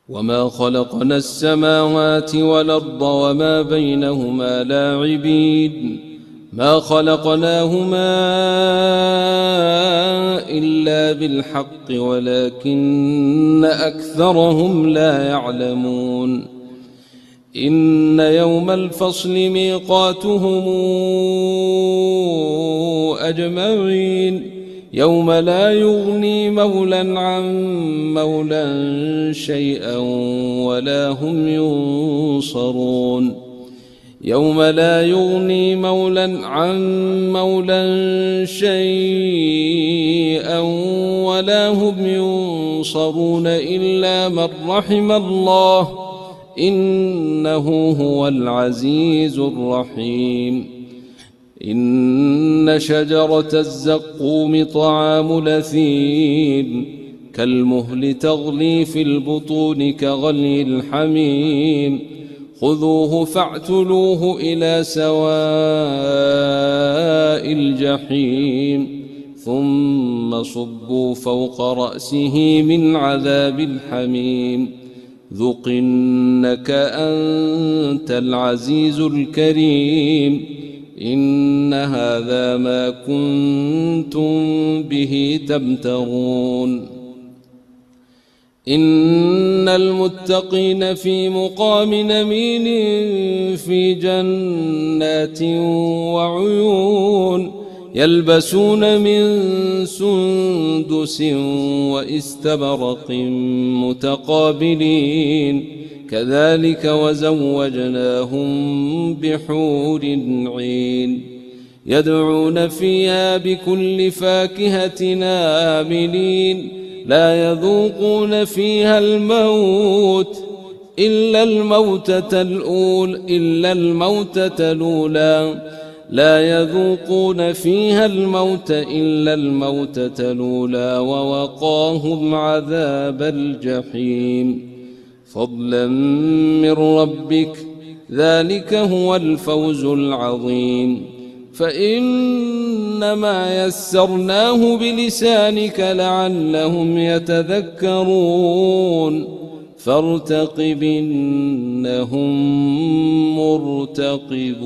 وما خلقنا السماوات والأرض وما بينهما لاعبين ما خلقناهما إلا بالحق ولكن أكثرهم لا يعلمون إن يوم الفصل ميقاتهم أجمعين يوم لا يغني مولى عن مولى شيئا ولا هم ينصرون يوم لا يغني مولى عن مولى شيئا ولا هم ينصرون إلا من رحم الله إنه هو العزيز الرحيم إن شجرة الزقوم طعام الأثيم كالمهل تغلي في البطون كغلي الحميم خذوه فاعتلوه إلى سواء الجحيم ثم صبوا فوق رأسه من عذاب الحميم ذق إنك أنت العزيز الكريم إن هذا ما كنتم به تمترون إن المتقين في مقام أمين في جنات وعيون يلبسون من سندس واستبرق متقابلين كذلك وزوجناهم بحور عين يدعون فيها بكل فاكهة آمنين لا يذوقون فيها الموت إلا الموتة الأولى لا يذوقون فيها الموت إلا الموتة الأولى ووقاهم عذاب الجحيم فضلا من ربك ذلك هو الفوز العظيم فإنما يسرناه بلسانك لعلهم يتذكرون فارتقب إنهم مرتقبون